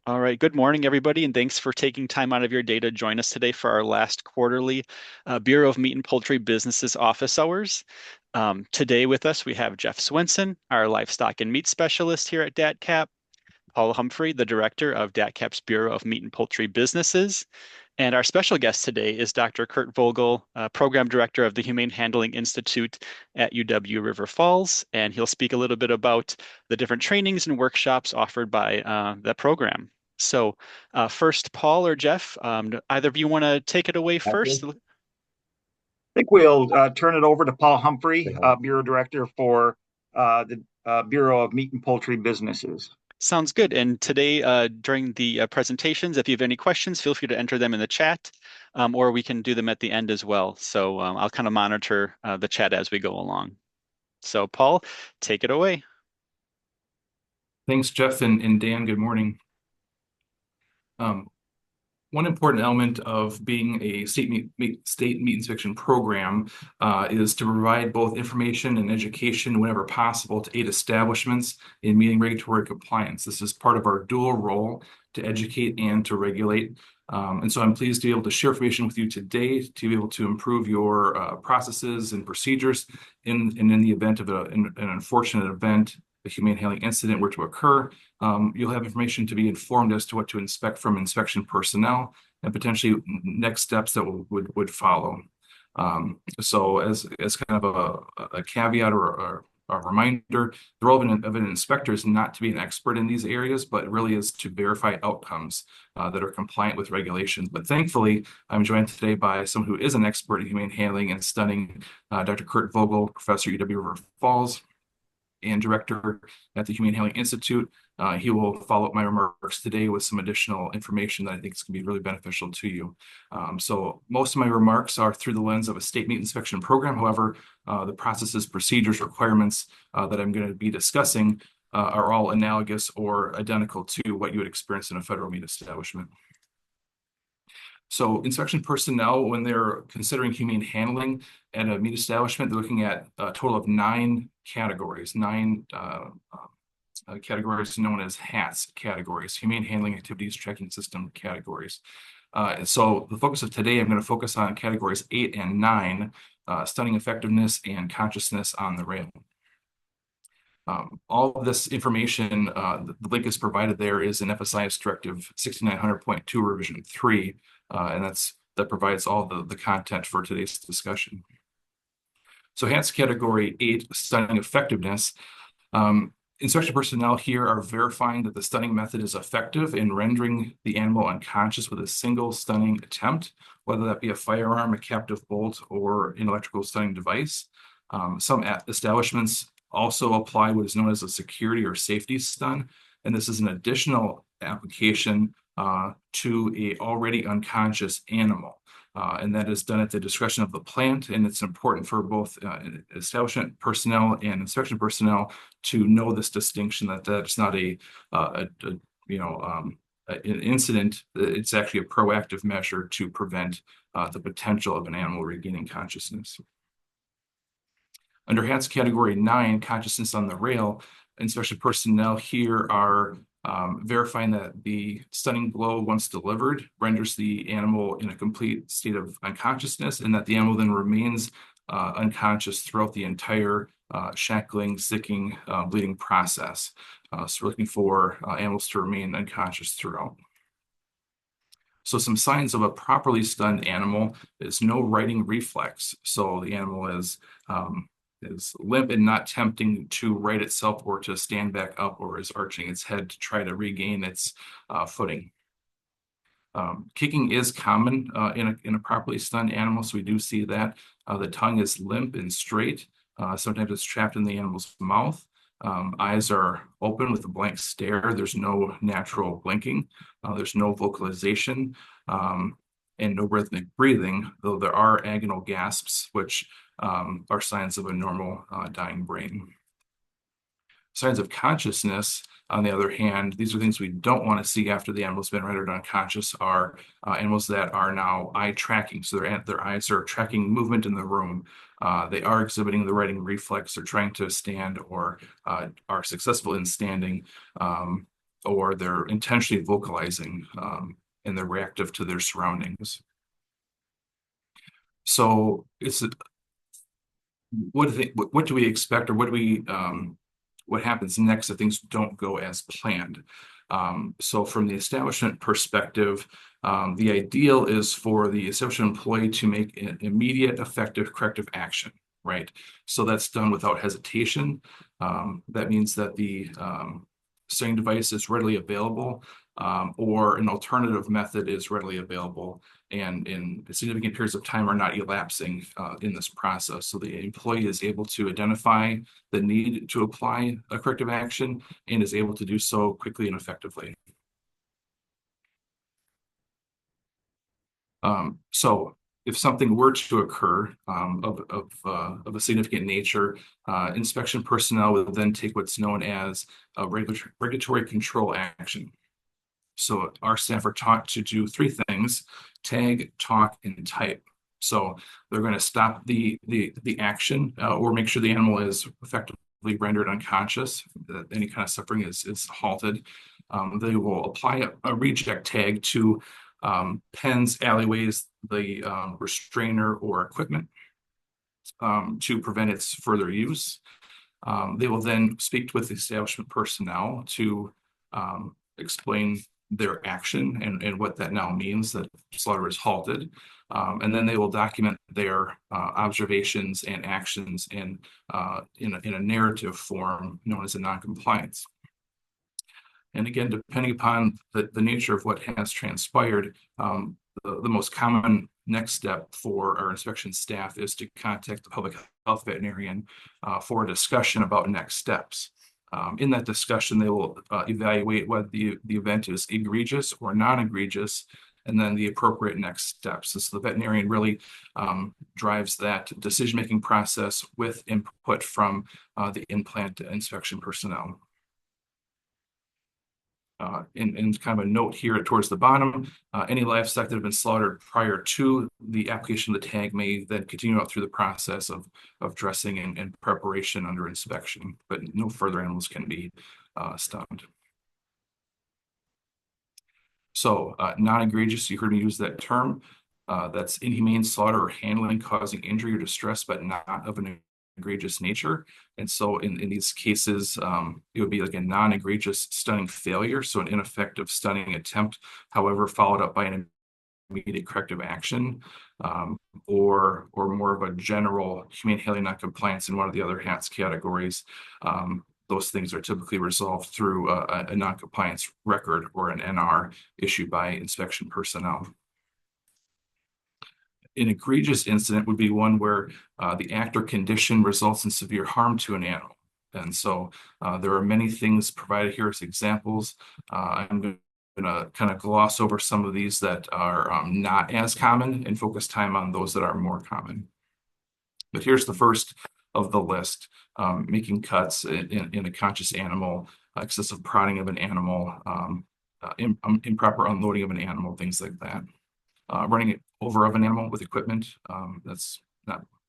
All right. Good morning, everybody, and thanks for taking time out of your day to join us today for our last quarterly Bureau of Meat and Poultry Businesses office hours. Today with us, we have Jeff Swenson, our livestock and meat specialist here at DATCAP, Paul Humphrey, the director of DATCAP's Bureau of Meat and Poultry Businesses, and our special guest today is Dr. Kurt Vogel, program director of the Humane Handling Institute at UW River Falls, and he'll speak a little bit about the different trainings and workshops offered by that program. So, first, Paul or Jeff, either of you want to take it away first? I think we'll turn it over to Paul Humphrey, Bureau Director for the Bureau of Meat and Poultry Businesses. Sounds good. And today, during the presentations, if you have any questions, feel free to enter them in the chat, or we can do them at the end as well. So I'll kind of monitor the chat as we go along. So, Paul, take it away. Thanks, Jeff and Dan. Good morning. One important element of being a state meat inspection program is to provide both information and education whenever possible to aid establishments in meeting regulatory compliance. This is part of our dual role to educate and to regulate. And so I'm pleased to be able to share information with you today to be able to improve your processes and procedures in the event of an unfortunate event, a humane handling incident were to occur. You'll have information to be informed as to what to inspect from inspection personnel and potentially next steps that would follow. So as kind of a caveat or a reminder, the role of an inspector is not to be an expert in these areas, but really is to verify outcomes that are compliant with regulations. But thankfully, I'm joined today by someone who is an expert in humane handling and stunning, Dr. Kurt Vogel, professor at UW River Falls and director at the Humane Handling Institute. He will follow up my remarks today with some additional information that I think is going to be really beneficial to you. So most of my remarks are through the lens of a state meat inspection program. However, the processes, procedures, requirements that I'm going to be discussing are all analogous or identical to what you would experience in a federal meat establishment. So inspection personnel, when they're considering humane handling at a meat establishment, they're looking at a total of nine categories known as HATS categories, Humane Handling Activities Tracking System categories. So the focus of today, I'm going to focus on categories 8 and 9, stunning effectiveness and consciousness on the rail. All of this information, the link is provided there, is in FSIS Directive 6900.2 Revision 3, and that provides all the content for today's discussion. So HATS Category 8, Stunning Effectiveness. Inspection personnel here are verifying that the stunning method is effective in rendering the animal unconscious with a single stunning attempt, whether that be a firearm, a captive bolt, or an electrical stunning device. Some establishments also apply what is known as a security or safety stun, and this is an additional application to a already unconscious animal. And that is done at the discretion of the plant, and it's important for both establishment personnel and inspection personnel to know this distinction, that that's not an incident. It's actually a proactive measure to prevent the potential of an animal regaining consciousness. Under HATS Category 9, Consciousness on the Rail, inspection personnel here are verifying that the stunning blow, once delivered, renders the animal in a complete state of unconsciousness, and that the animal then remains unconscious throughout the entire shackling, sicking, bleeding process. So we're looking for animals to remain unconscious throughout. So some signs of a properly stunned animal is no righting reflex. So the animal is limp and not attempting to right itself or to stand back up, or is arching its head to try to regain its footing. Kicking is common in a properly stunned animal, so we do see that. The tongue is limp and straight. Sometimes it's trapped in the animal's mouth. Eyes are open with a blank stare. There's no natural blinking. There's no vocalization and no rhythmic breathing, though there are agonal gasps, which are signs of a normal dying brain. Signs of consciousness, on the other hand, these are things we don't want to see after the animal's been rendered unconscious, are animals that are now eye tracking. So their eyes are tracking movement in the room. They are exhibiting the righting reflex. They're trying to stand or are successful in standing. or they're intentionally vocalizing, and they're reactive to their surroundings. So it's what do we expect, or what happens next if things don't go as planned? So from the establishment perspective, the ideal is for the establishment employee to make an immediate, effective corrective action, right? So that's done without hesitation. That means that the sewing device is readily available, or an alternative method is readily available, and in significant periods of time are not elapsing in this process. So the employee is able to identify the need to apply a corrective action and is able to do so quickly and effectively. So if something were to occur of a significant nature, inspection personnel would then take what's known as a regulatory control action. So our staff are taught to do three things: tag, talk, and type. So they're going to stop the action, or make sure the animal is effectively rendered unconscious, that any kind of suffering is halted. They will apply a reject tag to pens, alleyways, the restrainer or equipment, to prevent its further use. They will then speak with the establishment personnel to explain their action and what that now means, that slaughter is halted. And then they will document their observations and actions in a narrative form known as a noncompliance. And again, depending upon the nature of what has transpired, the most common next step for our inspection staff is to contact the public health veterinarian for a discussion about next steps. In that discussion, they will evaluate whether the event is egregious or non-egregious, and then the appropriate next steps. So the veterinarian really drives that decision-making process with input from the in-plant inspection personnel. And kind of a note here towards the bottom, any livestock that have been slaughtered prior to the application of the tag may then continue out through the process of dressing and preparation under inspection, but no further animals can be stunned. So non-egregious, you heard me use that term. That's inhumane slaughter or handling causing injury or distress, but not of an egregious nature. And so in these cases, it would be like a non-egregious stunning failure, so an ineffective stunning attempt, however, followed up by an immediate corrective action, or more of a general humane handling noncompliance in one of the other HATS categories. Those things are typically resolved through a noncompliance record or an NR issued by inspection personnel. An egregious incident would be one where the act or condition results in severe harm to an animal. And so there are many things provided here as examples. I'm going to kind of gloss over some of these that are not as common and focus time on those that are more common. But here's the first of the list: making cuts in a conscious animal, excessive prodding of an animal, improper unloading of an animal, things like that. Running it over of an animal with equipment.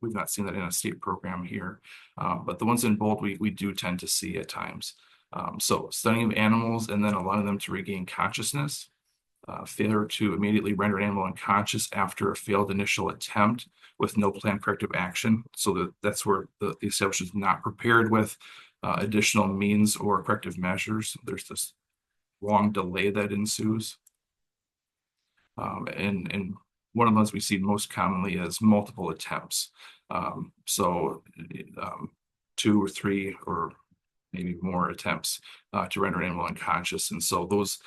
We've not seen that in a state program here, but the ones in bold we do tend to see at times. So stunning of animals and then allowing them to regain consciousness. Failure to immediately render an animal unconscious after a failed initial attempt with no planned corrective action. So that's where the establishment is not prepared with additional means or corrective measures. There's this long delay that ensues. And one of the ones we see most commonly is multiple attempts. So 2 or 3 or maybe more attempts to render an animal unconscious. And so those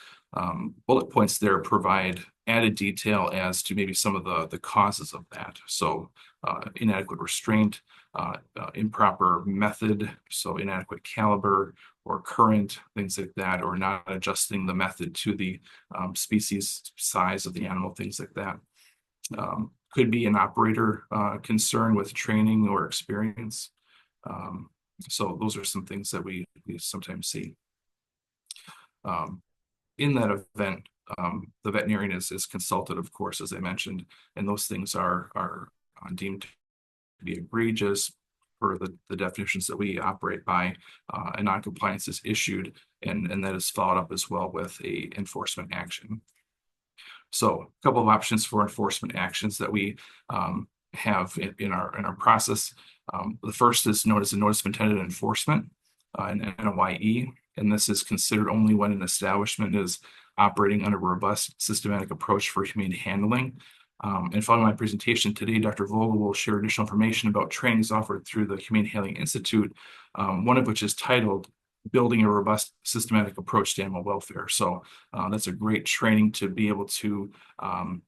bullet points there provide added detail as to maybe some of the causes of that. So inadequate restraint, improper method, so inadequate caliber or current, things like that, or not adjusting the method to the species size of the animal, things like that. Could be an operator concern with training or experience. So those are some things that we sometimes see. In that event, the veterinarian is consulted, of course, as I mentioned, and those things are deemed to be egregious for the definitions that we operate by. A noncompliance is issued, and that is followed up as well with a enforcement action. So a couple of options for enforcement actions that we have in our process. The first is known as a notice of intended enforcement, an NOIE, and this is considered only when an establishment is operating under a robust systematic approach for humane handling. And following my presentation today, Dr. Vogel will share additional information about trainings offered through the Humane Handling Institute, one of which is titled Building a Robust Systematic Approach to Animal Welfare. So that's a great training to be able to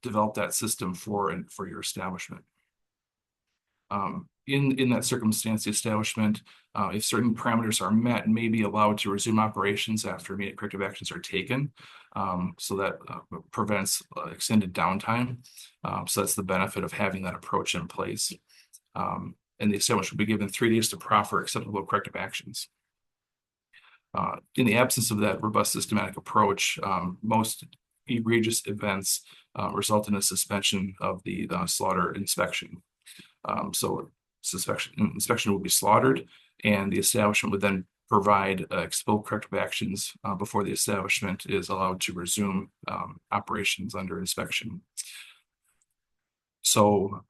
develop that system for your establishment. In that circumstance, the establishment, if certain parameters are met, may be allowed to resume operations after immediate corrective actions are taken. So that prevents extended downtime. So that's the benefit of having that approach in place. And the establishment will be given 3 days to proffer acceptable corrective actions. In the absence of that robust systematic approach, most egregious events result in a suspension of the slaughter inspection. So inspection will be slaughtered, and the establishment would then provide expelled corrective actions before the establishment is allowed to resume operations under inspection. So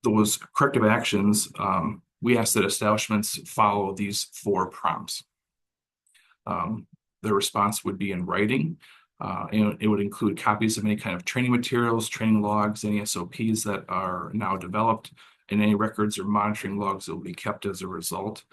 those corrective actions, we ask that establishments follow these 4 prompts. The response would be in writing. And it would include copies of any kind of training materials, training logs, any SOPs that are now developed, and any records or monitoring logs that will be kept as a result.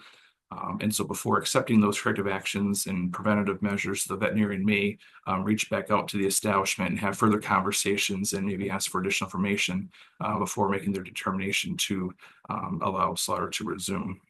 And so before accepting those corrective actions and preventative measures, the veterinarian may reach back out to the establishment and have further conversations and maybe ask for additional information before making their determination to allow slaughter to resume.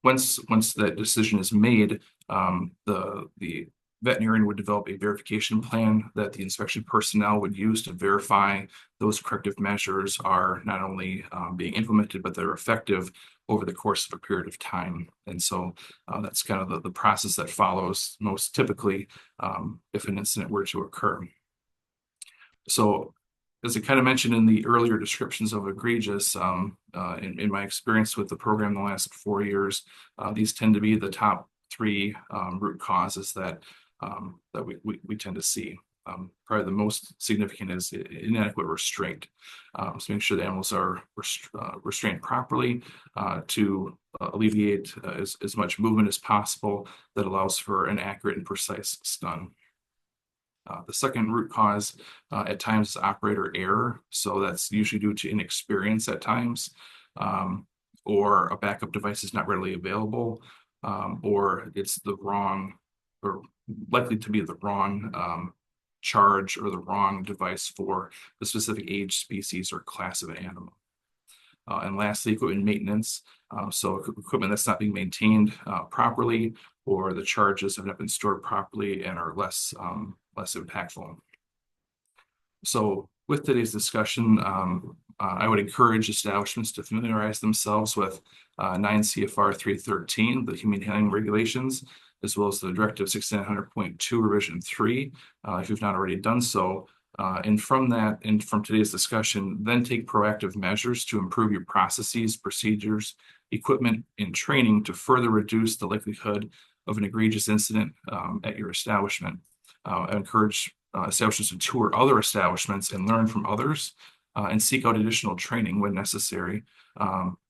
Once that decision is made, the veterinarian would develop a verification plan that the inspection personnel would use to verify those corrective measures are not only being implemented, but they're effective over the course of a period of time. And so that's kind of the process that follows most typically if an incident were to occur. So as I kind of mentioned in the earlier descriptions of egregious, in my experience with the program the last 4 years, these tend to be the top 3 root causes that we tend to see. Probably the most significant is inadequate restraint. So making sure the animals are restrained properly to alleviate as much movement as possible that allows for an accurate and precise stun. The second root cause at times is operator error. So that's usually due to inexperience at times, or a backup device is not readily available, or it's the wrong, or likely to be the wrong charge or the wrong device for the specific age, species, or class of an animal. And lastly, equipment maintenance. So equipment that's not being maintained properly, or the charges have not been stored properly and are less impactful. So with today's discussion, I would encourage establishments to familiarize themselves with 9 CFR 313, the Humane Handling Regulations, as well as the Directive 6900.2 Revision 3, if you've not already done so. And from that, and from today's discussion, then take proactive measures to improve your processes, procedures, equipment, and training to further reduce the likelihood of an egregious incident at your establishment. I encourage establishments to tour other establishments and learn from others and seek out additional training when necessary,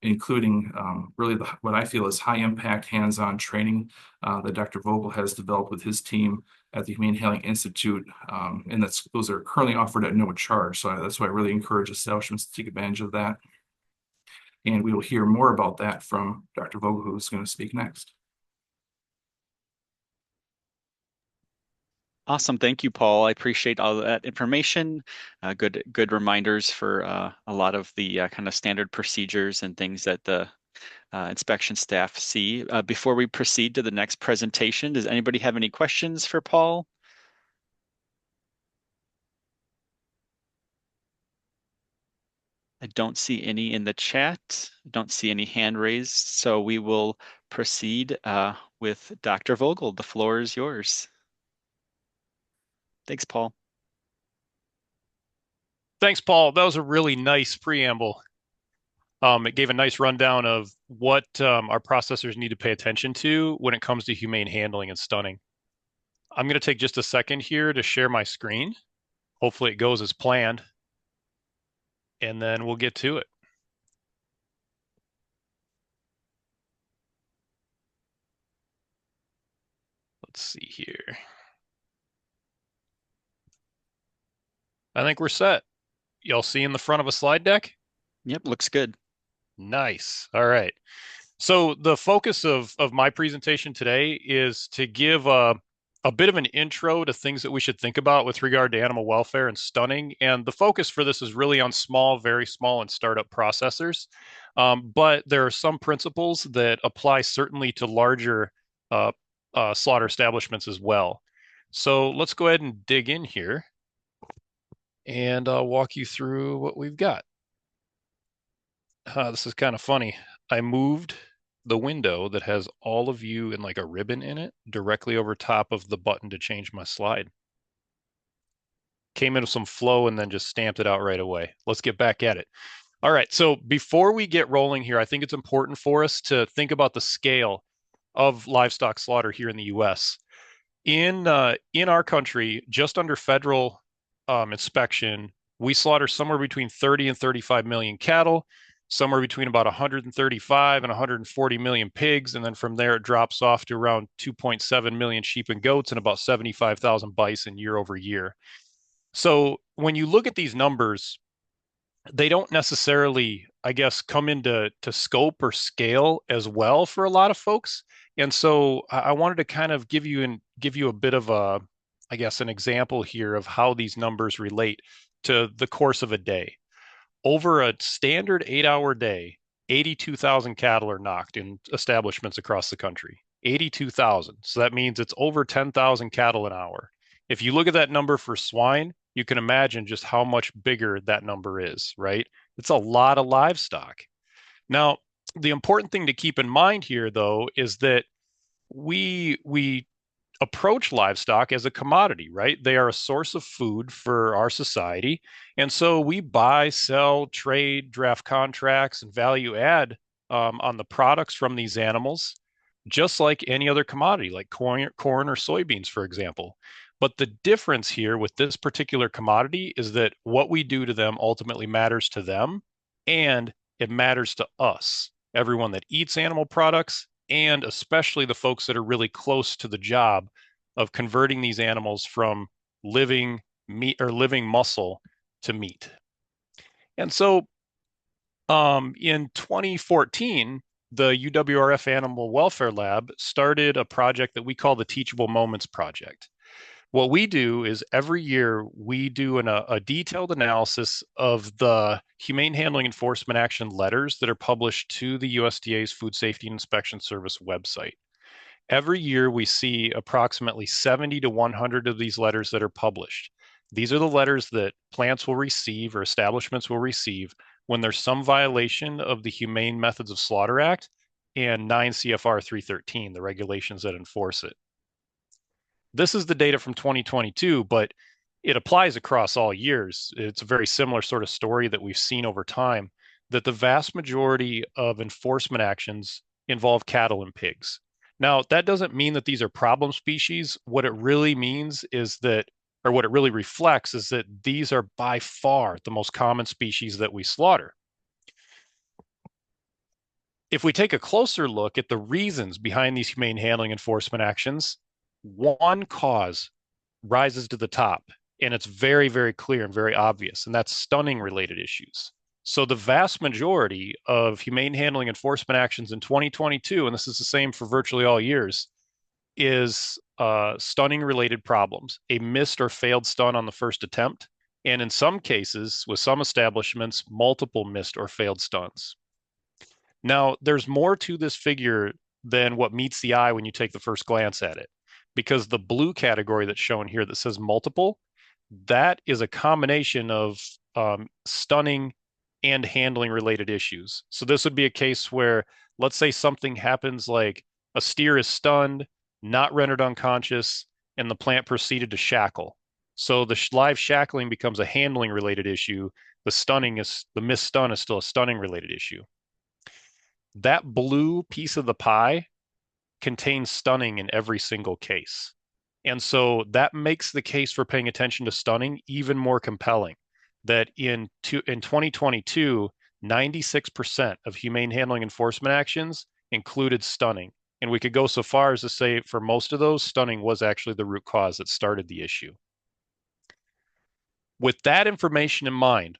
including really what I feel is high impact hands-on training that Dr. Vogel has developed with his team at the Humane Handling Institute, and those are currently offered at no charge. So that's why I really encourage establishments to take advantage of that. And we will hear more about that from Dr. Vogel, who is going to speak next. Awesome. Thank you, Paul. I appreciate all that information. Good reminders for a lot of the kind of standard procedures and things that the inspection staff see. Before we proceed to the next presentation, does anybody have any questions for Paul? I don't see any in the chat. I don't see any hand raised. So we will proceed with Dr. Vogel. The floor is yours. Thanks, Paul. Thanks, Paul. That was a really nice preamble. It gave a nice rundown of what our processors need to pay attention to when it comes to humane handling and stunning. I'm going to take just a second here to share my screen. Hopefully it goes as planned, and then we'll get to it. Let's see here. I think we're set. Y'all see in the front of a slide deck? Yep, looks good. Nice. All right. So the focus of my presentation today is to give a bit of an intro to things that we should think about with regard to animal welfare and stunning. And the focus for this is really on small, very small and startup processors. But there are some principles that apply certainly to larger uh, slaughter establishments as well. So let's go ahead and dig in here and I'll walk you through what we've got. This is kind of funny. I moved the window that has all of you in like a ribbon in it directly over top of the button to change my slide. Came into some flow and then just stamped it out right away. Let's get back at it. All right, so before we get rolling here, I think it's important for us to think about the scale of livestock slaughter here in the U.S. In our country, just under federal inspection, we slaughter somewhere between 30 and 35 million cattle, somewhere between about 135 and 140 million pigs, and then from there it drops off to around 2.7 million sheep and goats and about 75,000 bison year over year. So when you look at these numbers, they don't necessarily, I guess, come into scope or scale as well for a lot of folks. And so I wanted to kind of give you a bit of a, I guess, an example here of how these numbers relate to the course of a day. Over a standard 8-hour day, 82,000 cattle are knocked in establishments across the country. 82,000. So that means it's over 10,000 cattle an hour. If you look at that number for swine, you can imagine just how much bigger that number is, right? It's a lot of livestock. Now, the important thing to keep in mind here, though, is that we approach livestock as a commodity, right? They are a source of food for our society. And so we buy, sell, trade, draft contracts, and value add on the products from these animals, just like any other commodity, like corn or soybeans, for example. But the difference here with this particular commodity is that what we do to them ultimately matters to them and it matters to us, everyone that eats animal products, and especially the folks that are really close to the job of converting these animals from living meat or living muscle to meat. And so in 2014, the UWRF Animal Welfare Lab started a project that we call the Teachable Moments Project. What we do is every year we do a detailed analysis of the humane handling enforcement action letters that are published to the USDA's Food Safety and Inspection Service website. Every year we see approximately 70 to 100 of these letters that are published. These are the letters that plants will receive or establishments will receive when there's some violation of the Humane Methods of Slaughter Act and 9 CFR 313, the regulations that enforce it. This is the data from 2022, but it applies across all years. It's a very similar sort of story that we've seen over time, that the vast majority of enforcement actions involve cattle and pigs. Now, that doesn't mean that these are problem species. What it really means is that, or what it really reflects is that these are by far the most common species that we slaughter. If we take a closer look at the reasons behind these humane handling enforcement actions, one cause rises to the top, and it's very, very clear and very obvious, and that's stunning related issues. So the vast majority of humane handling enforcement actions in 2022, and this is the same for virtually all years, is stunning related problems, a missed or failed stun on the first attempt, and in some cases, with some establishments, multiple missed or failed stuns. Now, there's more to this figure than what meets the eye when you take the first glance at it, because the blue category that's shown here that says multiple, that is a combination of stunning and handling related issues. So this would be a case where, let's say something happens like a steer is stunned, not rendered unconscious, and the plant proceeded to shackle. So the live shackling becomes a handling related issue. the missed stun is still a stunning related issue. That blue piece of the pie contains stunning in every single case. And so that makes the case for paying attention to stunning even more compelling. That in 2022, 96% of humane handling enforcement actions included stunning. And we could go so far as to say for most of those, stunning was actually the root cause that started the issue. With that information in mind,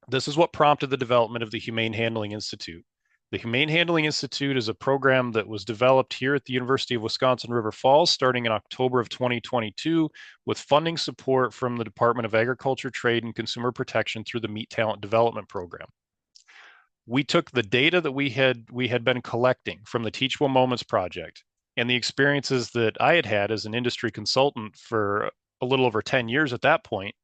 this is what prompted the development of the Humane Handling Institute. The Humane Handling Institute is a program that was developed here at the University of Wisconsin-River Falls starting in October of 2022 with funding support from the Department of Agriculture, Trade, and Consumer Protection through the Meat Talent Development Program. We took the data that we had been collecting from the Teachable Moments Project and the experiences that I had had as an industry consultant for a little over 10 years at that point,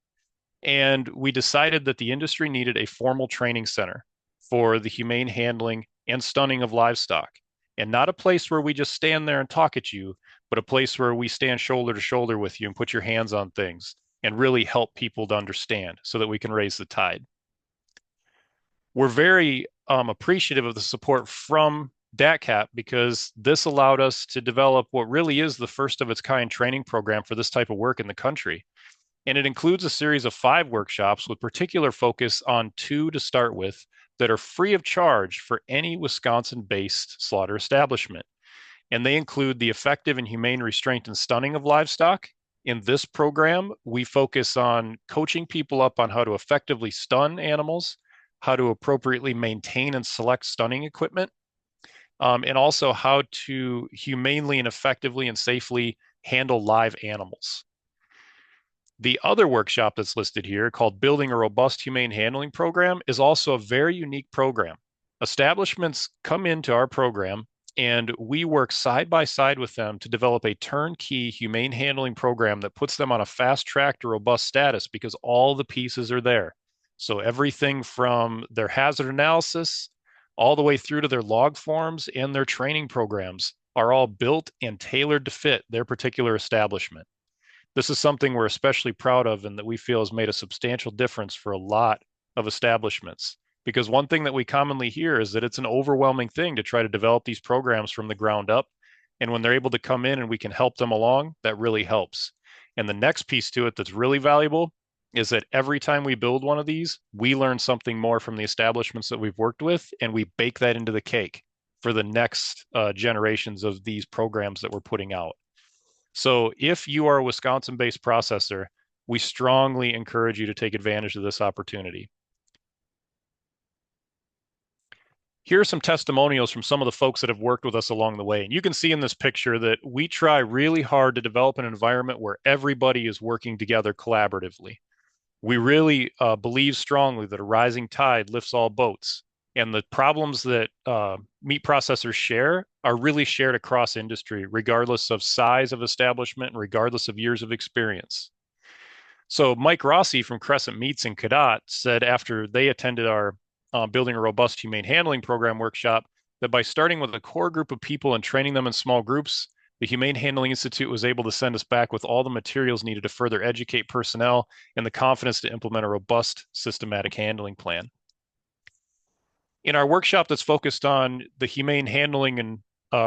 and we decided that the industry needed a formal training center for the humane handling and stunning of livestock, and not a place where we just stand there and talk at you, but a place where we stand shoulder to shoulder with you and put your hands on things and really help people to understand so that we can raise the tide. We're very appreciative of the support from DATCAP because this allowed us to develop what really is the first of its kind training program for this type of work in the country. And it includes a series of 5 workshops with particular focus on 2 to start with that are free of charge for any Wisconsin-based slaughter establishment. And they include the effective and humane restraint and stunning of livestock. In this program, we focus on coaching people up on how to effectively stun animals, how to appropriately maintain and select stunning equipment, and also how to humanely and effectively and safely handle live animals. The other workshop that's listed here, called Building a Robust Humane Handling Program, is also a very unique program. Establishments come into our program and we work side by side with them to develop a turnkey humane handling program that puts them on a fast track to robust status because all the pieces are there. So everything from their hazard analysis all the way through to their log forms and their training programs are all built and tailored to fit their particular establishment. This is something we're especially proud of and that we feel has made a substantial difference for a lot of establishments. Because one thing that we commonly hear is that it's an overwhelming thing to try to develop these programs from the ground up. And when they're able to come in and we can help them along, that really helps. And the next piece to it that's really valuable is that every time we build one of these, we learn something more from the establishments that we've worked with, and we bake that into the cake for the next generations of these programs that we're putting out. So if you are a Wisconsin-based processor, we strongly encourage you to take advantage of this opportunity. Here are some testimonials from some of the folks that have worked with us along the way. And you can see in this picture that we try really hard to develop an environment where everybody is working together collaboratively. We really believe strongly that a rising tide lifts all boats. And the problems that meat processors share are really shared across industry, regardless of size of establishment and regardless of years of experience. So Mike Rossi from Crescent Meats in Cadott said after they attended our Building a Robust Humane Handling Program workshop that by starting with a core group of people and training them in small groups, the Humane Handling Institute was able to send us back with all the materials needed to further educate personnel and the confidence to implement a robust, systematic handling plan. In our workshop that's focused on the humane handling and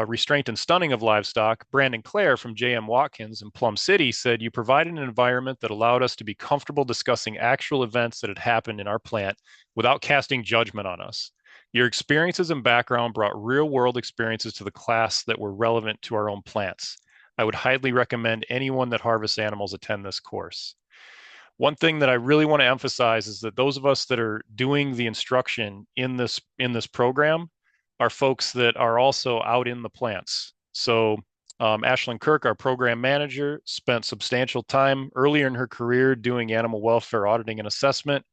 restraint and stunning of livestock, Brandon Clare from J.M. Watkins in Plum City said, "You provided an environment that allowed us to be comfortable discussing actual events that had happened in our plant without casting judgment on us. Your experiences and background brought real-world experiences to the class that were relevant to our own plants. I would highly recommend anyone that harvests animals attend this course." One thing that I really want to emphasize is that those of us that are doing the instruction in this program are folks that are also out in the plants. So Ashlyn Kirk, our program manager, spent substantial time earlier in her career doing animal welfare auditing and assessment.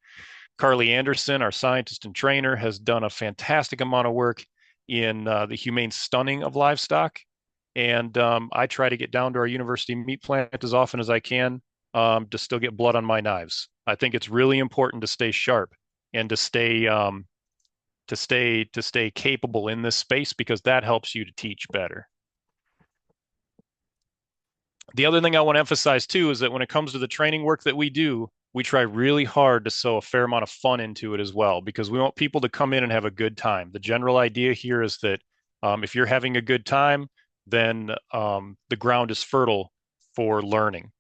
Carly Anderson, our scientist and trainer, has done a fantastic amount of work in the humane stunning of livestock. And I try to get down to our university meat plant as often as I can to still get blood on my knives. I think it's really important to stay sharp and to stay capable in this space because that helps you to teach better. The other thing I want to emphasize too is that when it comes to the training work that we do, we try really hard to sow a fair amount of fun into it as well, because we want people to come in and have a good time. The general idea here is that if you're having a good time, then the ground is fertile for learning.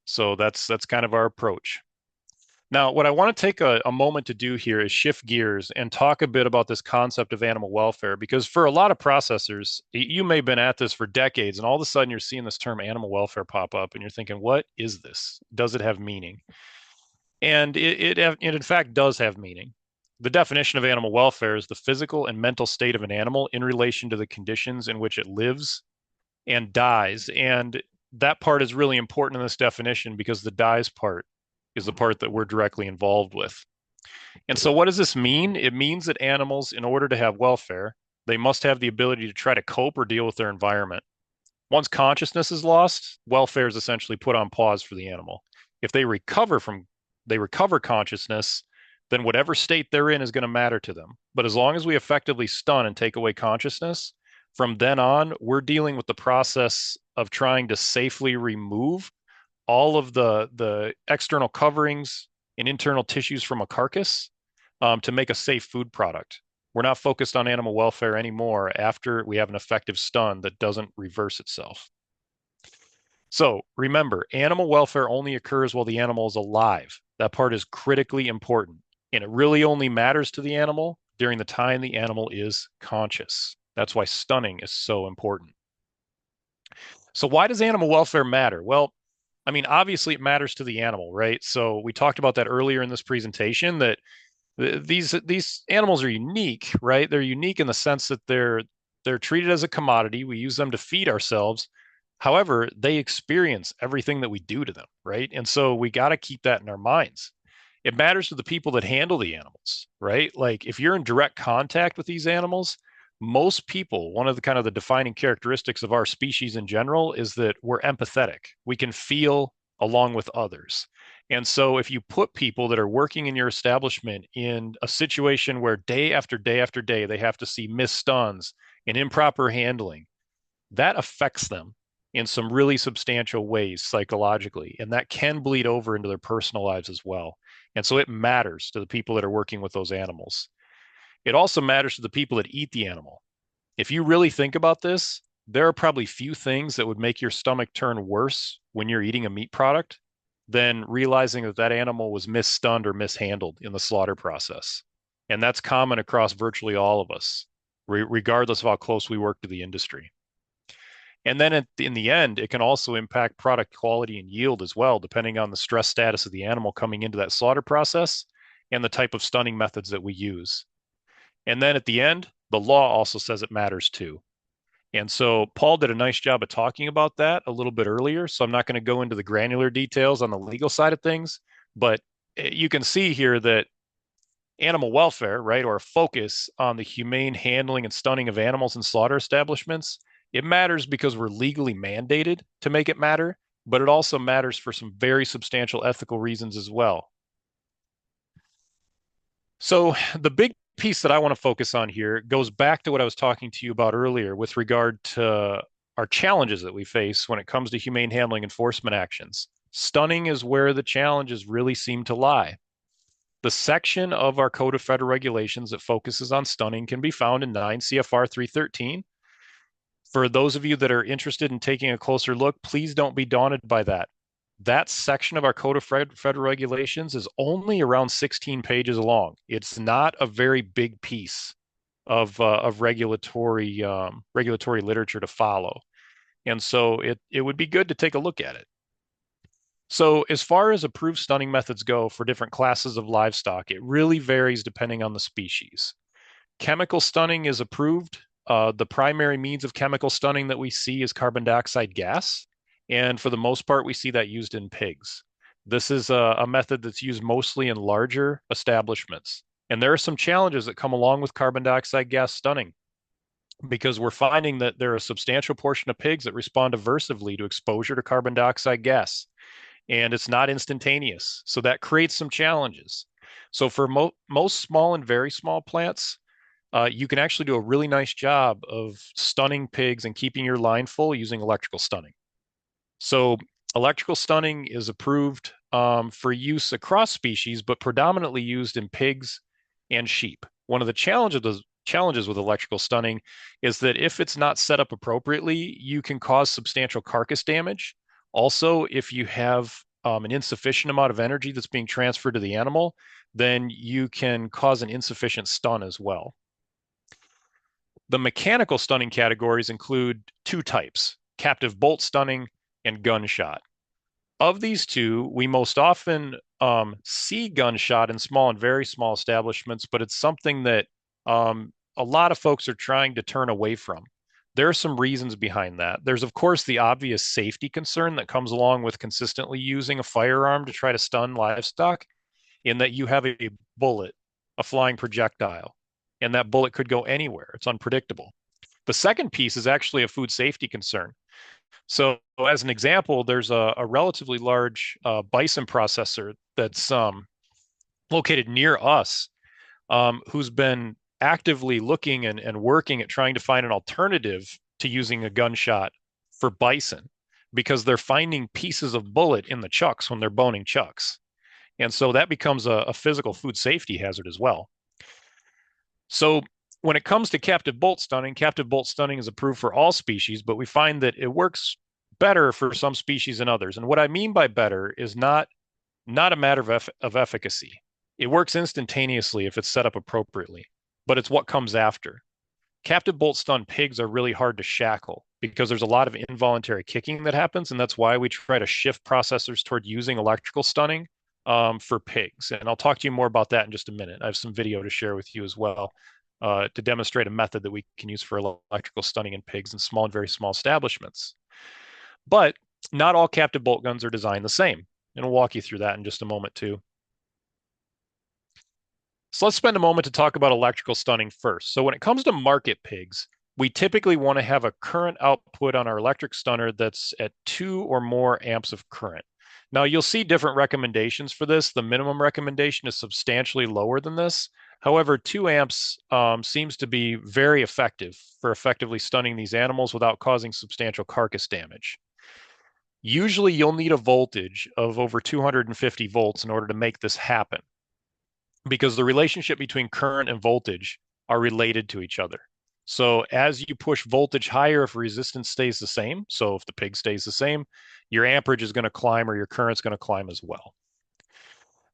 So that's kind of our approach. Now, what I want to take a moment to do here is shift gears and talk a bit about this concept of animal welfare, because for a lot of processors, you may have been at this for decades, and all of a sudden you're seeing this term animal welfare pop up, and you're thinking, what is this? Does it have meaning? And it in fact does have meaning. The definition of animal welfare is the physical and mental state of an animal in relation to the conditions in which it lives and dies. And that part is really important in this definition because the dies part is the part that we're directly involved with. And so what does this mean? It means that animals, in order to have welfare, they must have the ability to try to cope or deal with their environment. Once consciousness is lost, welfare is essentially put on pause for the animal. If they recover consciousness, then whatever state they're in is going to matter to them. But as long as we effectively stun and take away consciousness, from then on, we're dealing with the process of trying to safely remove all of the external coverings and internal tissues from a carcass to make a safe food product. We're not focused on animal welfare anymore after we have an effective stun that doesn't reverse itself. So remember, animal welfare only occurs while the animal is alive. That part is critically important. And it really only matters to the animal during the time the animal is conscious. That's why stunning is so important. So why does animal welfare matter? Well, I mean, obviously it matters to the animal, right? So we talked about that earlier in this presentation, that these animals are unique, right? They're unique in the sense that they're treated as a commodity. We use them to feed ourselves. However, they experience everything that we do to them, right? And so we got to keep that in our minds. It matters to the people that handle the animals, right? Like if you're in direct contact with these animals, most people, one of the kind of the defining characteristics of our species in general is that we're empathetic. We can feel along with others. And so if you put people that are working in your establishment in a situation where day after day after day they have to see missed stuns and improper handling, that affects them in some really substantial ways psychologically, and that can bleed over into their personal lives as well. And so it matters to the people that are working with those animals. It also matters to the people that eat the animal. If you really think about this, there are probably few things that would make your stomach turn worse when you're eating a meat product than realizing that that animal was misstunned or mishandled in the slaughter process. And that's common across virtually all of us, regardless of how close we work to the industry. And then in the end, it can also impact product quality and yield as well, depending on the stress status of the animal coming into that slaughter process and the type of stunning methods that we use. And then at the end, the law also says it matters too. And so Paul did a nice job of talking about that a little bit earlier. So I'm not going to go into the granular details on the legal side of things, but you can see here that animal welfare, right, or a focus on the humane handling and stunning of animals in slaughter establishments, it matters because we're legally mandated to make it matter, but it also matters for some very substantial ethical reasons as well. So the big piece that I want to focus on here goes back to what I was talking to you about earlier with regard to our challenges that we face when it comes to humane handling enforcement actions. Stunning is where the challenges really seem to lie. The section of our Code of Federal Regulations that focuses on stunning can be found in 9 CFR 313. For those of you that are interested in taking a closer look, please don't be daunted by that. That section of our Code of Federal Regulations is only around 16 pages long. It's not a very big piece of regulatory literature to follow, and so it would be good to take a look at it. So as far as approved stunning methods go for different classes of livestock, it really varies depending on the species. Chemical stunning is approved. The primary means of chemical stunning that we see is carbon dioxide gas. And for the most part, we see that used in pigs. This is a method that's used mostly in larger establishments. And there are some challenges that come along with carbon dioxide gas stunning because we're finding that there are a substantial portion of pigs that respond aversively to exposure to carbon dioxide gas. And it's not instantaneous. So that creates some challenges. So for most small and very small plants, you can actually do a really nice job of stunning pigs and keeping your line full using electrical stunning. So Electrical stunning is approved for use across species, but predominantly used in pigs and sheep. One of the challenges with electrical stunning is that if it's not set up appropriately, you can cause substantial carcass damage. Also, if you have an insufficient amount of energy that's being transferred to the animal, then you can cause an insufficient stun as well. The mechanical stunning categories include two types, captive bolt stunning and gunshot. Of these two, we most often see gunshot in small and very small establishments, but it's something that a lot of folks are trying to turn away from. There are some reasons behind that. There's, of course, the obvious safety concern that comes along with consistently using a firearm to try to stun livestock, in that you have a bullet, a flying projectile, and that bullet could go anywhere. It's unpredictable. The second piece is actually a food safety concern. So, as an example, there's a relatively large bison processor that's located near us, who's been actively looking and working at trying to find an alternative to using a gunshot for bison, because they're finding pieces of bullet in the chucks when they're boning chucks. And so that becomes a physical food safety hazard as well. So when it comes to captive bolt stunning is approved for all species, but we find that it works better for some species than others. And what I mean by better is not a matter of efficacy. It works instantaneously if it's set up appropriately, but it's what comes after. Captive bolt stun pigs are really hard to shackle because there's a lot of involuntary kicking that happens, and that's why we try to shift processors toward using electrical stunning for pigs. And I'll talk to you more about that in just a minute. I have some video to share with you as well to demonstrate a method that we can use for electrical stunning in pigs in small and very small establishments. But not all captive bolt guns are designed the same. And I'll walk you through that in just a moment too. So let's spend a moment to talk about electrical stunning first. So when it comes to market pigs, we typically want to have a current output on our electric stunner that's at 2 or more amps of current. Now you'll see different recommendations for this. The minimum recommendation is substantially lower than this. However, 2 amps seems to be very effective for effectively stunning these animals without causing substantial carcass damage. Usually you'll need a voltage of over 250 volts in order to make this happen, because the relationship between current and voltage are related to each other. So as you push voltage higher, if resistance stays the same, so if the pig stays the same, your amperage is going to climb or your current's going to climb as well.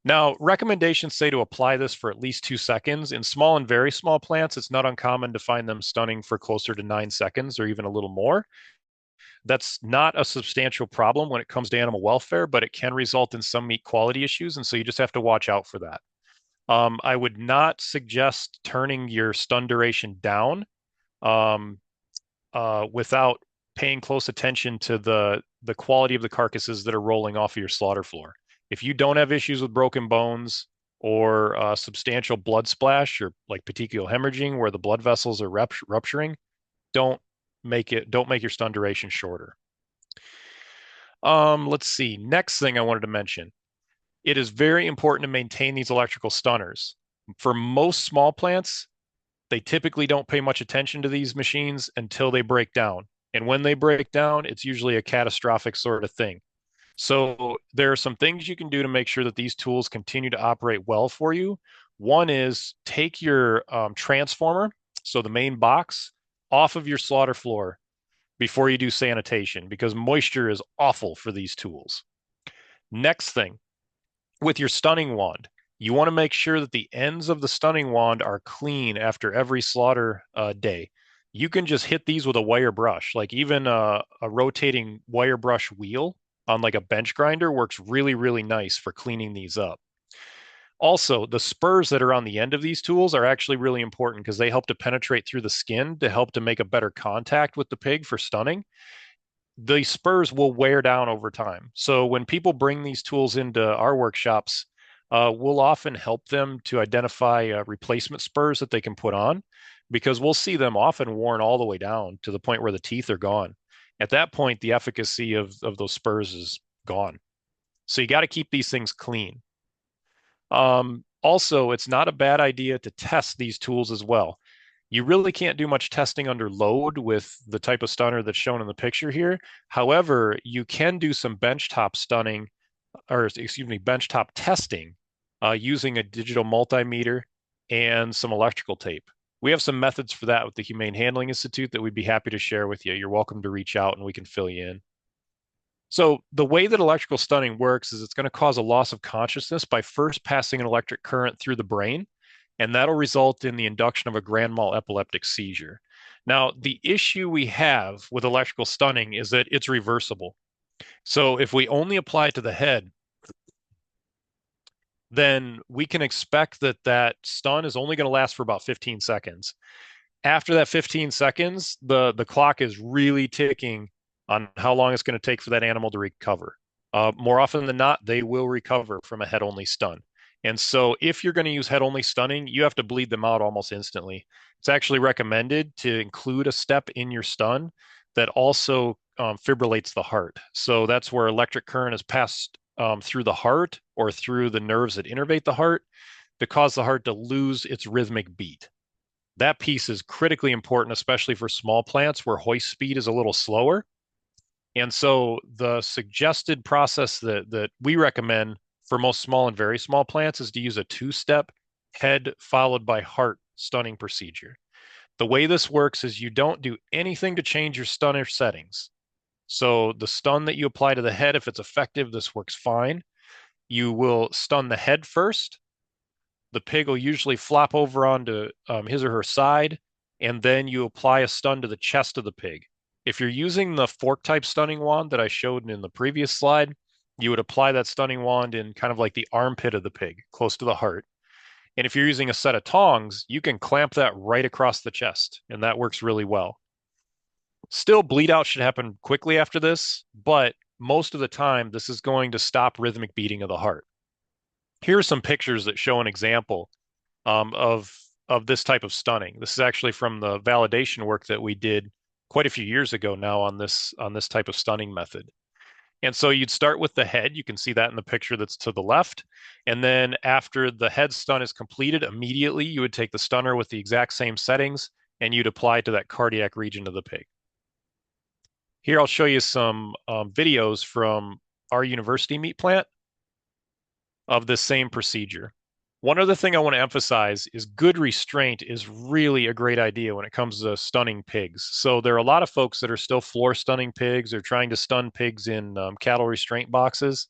Now, recommendations say to apply this for at least 2 seconds. In small and very small plants, it's not uncommon to find them stunning for closer to 9 seconds or even a little more. That's not a substantial problem when it comes to animal welfare, but it can result in some meat quality issues, and so you just have to watch out for that. I would not suggest turning your stun duration down without paying close attention to the quality of the carcasses that are rolling off of your slaughter floor. If you don't have issues with broken bones or substantial blood splash or like petechial hemorrhaging where the blood vessels are rupturing, don't make your stun duration shorter. Let's see. Next thing I wanted to mention. It is very important to maintain these electrical stunners. For most small plants, they typically don't pay much attention to these machines until they break down. And when they break down, it's usually a catastrophic sort of thing. So there are some things you can do to make sure that these tools continue to operate well for you. One is take your transformer, so the main box, off of your slaughter floor before you do sanitation, because moisture is awful for these tools. Next thing, with your stunning wand, you want to make sure that the ends of the stunning wand are clean after every slaughter day. You can just hit these with a wire brush, like even a rotating wire brush wheel on like a bench grinder works really, really nice for cleaning these up. Also, the spurs that are on the end of these tools are actually really important because they help to penetrate through the skin to help to make a better contact with the pig for stunning. The spurs will wear down over time. So when people bring these tools into our workshops, we'll often help them to identify replacement spurs that they can put on, because we'll see them often worn all the way down to the point where the teeth are gone. At that point, the efficacy of those spurs is gone. So you got to keep these things clean. Also, it's not a bad idea to test these tools as well. You really can't do much testing under load with the type of stunner that's shown in the picture here. However, you can do some benchtop stunning, or excuse me, benchtop testing using a digital multimeter and some electrical tape. We have some methods for that with the Humane Handling Institute that we'd be happy to share with you. You're welcome to reach out and we can fill you in. So the way that electrical stunning works is it's going to cause a loss of consciousness by first passing an electric current through the brain, and that'll result in the induction of a grand mal epileptic seizure. Now, the issue we have with electrical stunning is that it's reversible. So if we only apply it to the head, then we can expect that that stun is only going to last for about 15 seconds. After that 15 seconds, the clock is really ticking on how long it's going to take for that animal to recover. More often than not, they will recover from a head-only stun. And so if you're going to use head-only stunning, you have to bleed them out almost instantly. It's actually recommended to include a step in your stun that also fibrillates the heart. So that's where electric current is passed through the heart or through the nerves that innervate the heart to cause the heart to lose its rhythmic beat. That piece is critically important, especially for small plants where hoist speed is a little slower. And so the suggested process that we recommend for most small and very small plants is to use a two-step head followed by heart stunning procedure. The way this works is you don't do anything to change your stunner settings. So the stun that you apply to the head, if it's effective, this works fine. You will stun the head first. The pig will usually flop over onto his or her side, and then you apply a stun to the chest of the pig. If you're using the fork type stunning wand that I showed in the previous slide, you would apply that stunning wand in kind of like the armpit of the pig, close to the heart. And if you're using a set of tongs, you can clamp that right across the chest, and that works really well. Still, bleed out should happen quickly after this, but most of the time, this is going to stop rhythmic beating of the heart. Here are some pictures that show an example of this type of stunning. This is actually from the validation work that we did quite a few years ago now on this type of stunning method. And so you'd start with the head. You can see that in the picture that's to the left. And then after the head stun is completed, immediately you would take the stunner with the exact same settings and you'd apply it to that cardiac region of the pig. Here I'll show you some videos from our university meat plant of this same procedure. One other thing I want to emphasize is good restraint is really a great idea when it comes to stunning pigs. So there are a lot of folks that are still floor stunning pigs or trying to stun pigs in cattle restraint boxes.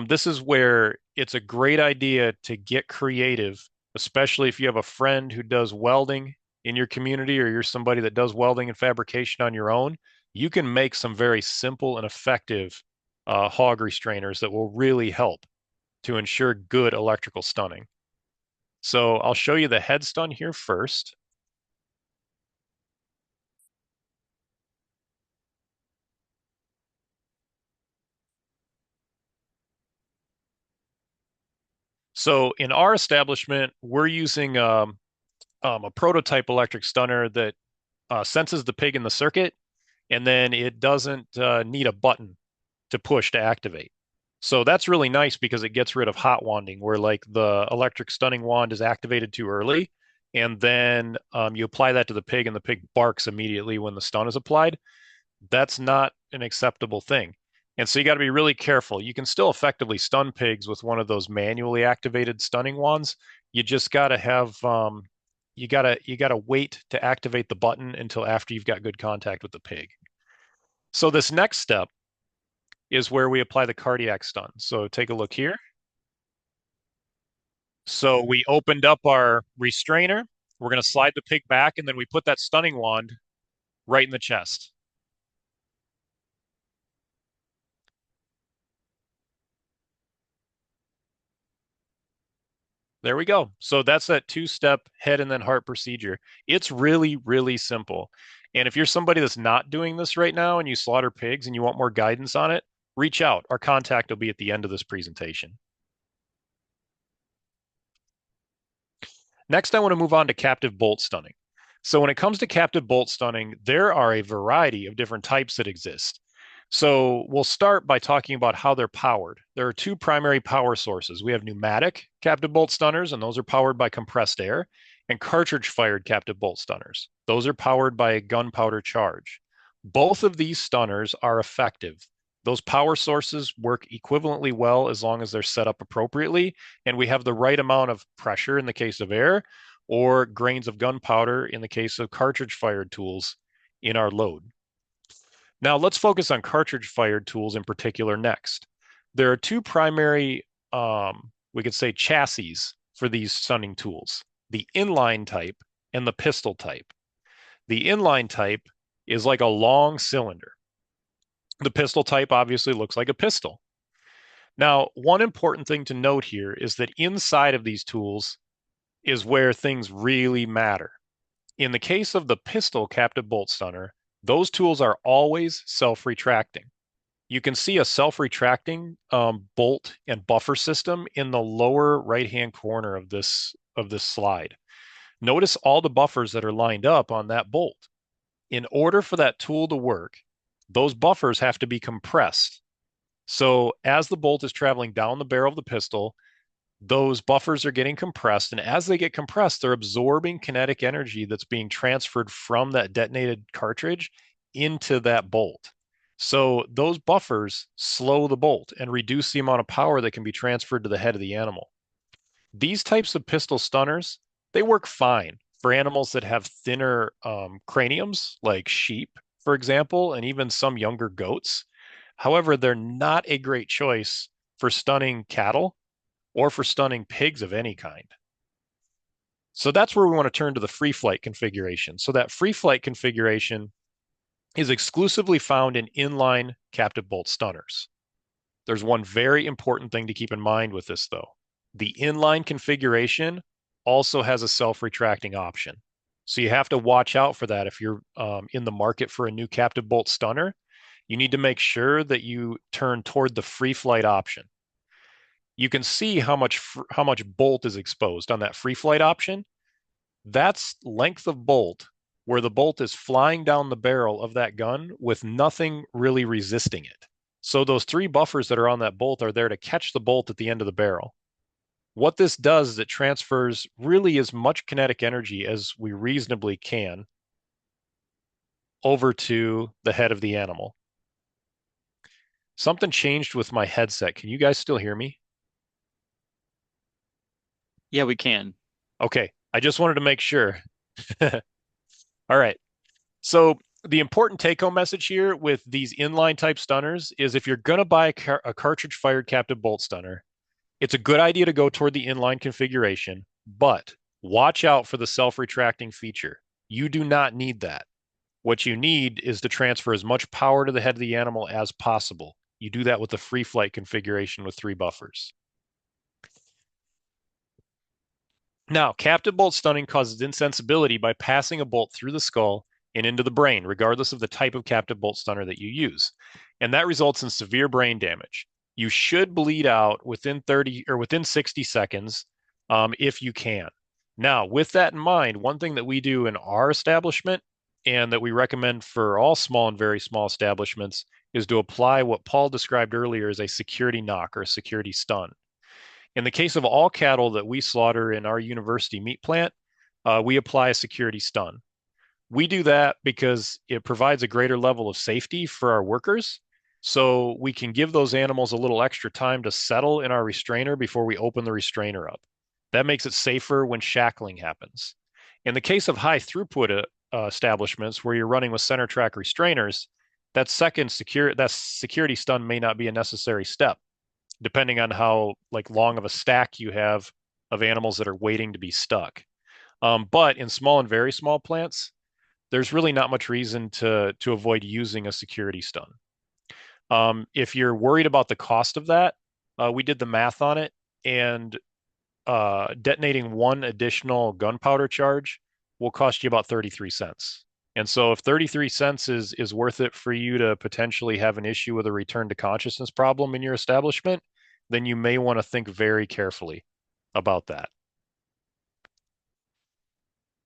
This is where it's a great idea to get creative, especially if you have a friend who does welding in your community or you're somebody that does welding and fabrication on your own. You can make some very simple and effective hog restrainers that will really help to ensure good electrical stunning. So I'll show you the head stun here first. So in our establishment, we're using a prototype electric stunner that senses the pig in the circuit, and then it doesn't need a button to push to activate. So that's really nice because it gets rid of hot wanding, where like the electric stunning wand is activated too early, and then you apply that to the pig, and the pig barks immediately when the stun is applied. That's not an acceptable thing. And so you got to be really careful. You can still effectively stun pigs with one of those manually activated stunning wands. You just got to have you got to wait to activate the button until after you've got good contact with the pig. So this next step is where we apply the cardiac stun. So take a look here. So we opened up our restrainer. We're going to slide the pig back, and then we put that stunning wand right in the chest. There we go. So that's that two-step head and then heart procedure. It's really, really simple. And if you're somebody that's not doing this right now and you slaughter pigs and you want more guidance on it, reach out. Our contact will be at the end of this presentation. Next, I want to move on to captive bolt stunning. So when it comes to captive bolt stunning, there are a variety of different types that exist. So we'll start by talking about how they're powered. There are two primary power sources. We have pneumatic captive bolt stunners, and those are powered by compressed air. and cartridge-fired captive bolt stunners. Those are powered by a gunpowder charge. Both of these stunners are effective. Those power sources work equivalently well as long as they're set up appropriately, and we have the right amount of pressure in the case of air, or grains of gunpowder in the case of cartridge-fired tools in our load. Now let's focus on cartridge-fired tools in particular next. There are two primary, we could say, chassis for these stunning tools: the inline type and the pistol type. The inline type is like a long cylinder. The pistol type obviously looks like a pistol. Now, one important thing to note here is that inside of these tools is where things really matter. In the case of the pistol captive bolt stunner, those tools are always self-retracting. You can see a self-retracting bolt and buffer system in the lower right-hand corner of this slide. Notice all the buffers that are lined up on that bolt. In order for that tool to work, those buffers have to be compressed. So as the bolt is traveling down the barrel of the pistol, those buffers are getting compressed, and as they get compressed, they're absorbing kinetic energy that's being transferred from that detonated cartridge into that bolt. So those buffers slow the bolt and reduce the amount of power that can be transferred to the head of the animal. These types of pistol stunners, they work fine for animals that have thinner craniums, like sheep, for example, and even some younger goats. However, they're not a great choice for stunning cattle or for stunning pigs of any kind. So that's where we want to turn to the free flight configuration. So that free flight configuration is exclusively found in inline captive bolt stunners. There's one very important thing to keep in mind with this, though. The inline configuration also has a self-retracting option. So you have to watch out for that if you're in the market for a new captive bolt stunner. You need to make sure that you turn toward the free flight option. You can see how much bolt is exposed on that free flight option. That's length of bolt, where the bolt is flying down the barrel of that gun with nothing really resisting it. So those three buffers that are on that bolt are there to catch the bolt at the end of the barrel. What this does is it transfers really as much kinetic energy as we reasonably can over to the head of the animal. Something changed with my headset. Can you guys still hear me? Yeah, we can. Okay, I just wanted to make sure. All right. So the important take-home message here with these inline type stunners is if you're going to buy a cartridge-fired captive bolt stunner, it's a good idea to go toward the inline configuration, but watch out for the self-retracting feature. You do not need that. What you need is to transfer as much power to the head of the animal as possible. You do that with the free flight configuration with 3 buffers. Now, captive bolt stunning causes insensibility by passing a bolt through the skull and into the brain, regardless of the type of captive bolt stunner that you use. And that results in severe brain damage. You should bleed out within 30 or within 60 seconds if you can. Now, with that in mind, one thing that we do in our establishment and that we recommend for all small and very small establishments is to apply what Paul described earlier as a security knock or a security stun. In the case of all cattle that we slaughter in our university meat plant, we apply a security stun. We do that because it provides a greater level of safety for our workers. So we can give those animals a little extra time to settle in our restrainer before we open the restrainer up. That makes it safer when shackling happens. In the case of high throughput establishments where you're running with center track restrainers, that security stun may not be a necessary step, depending on how long of a stack you have of animals that are waiting to be stuck. But in small and very small plants, there's really not much reason to avoid using a security stun. If you're worried about the cost of that, we did the math on it, and detonating one additional gunpowder charge will cost you about 33 cents. And so if 33 cents is worth it for you to potentially have an issue with a return to consciousness problem in your establishment, then you may want to think very carefully about that.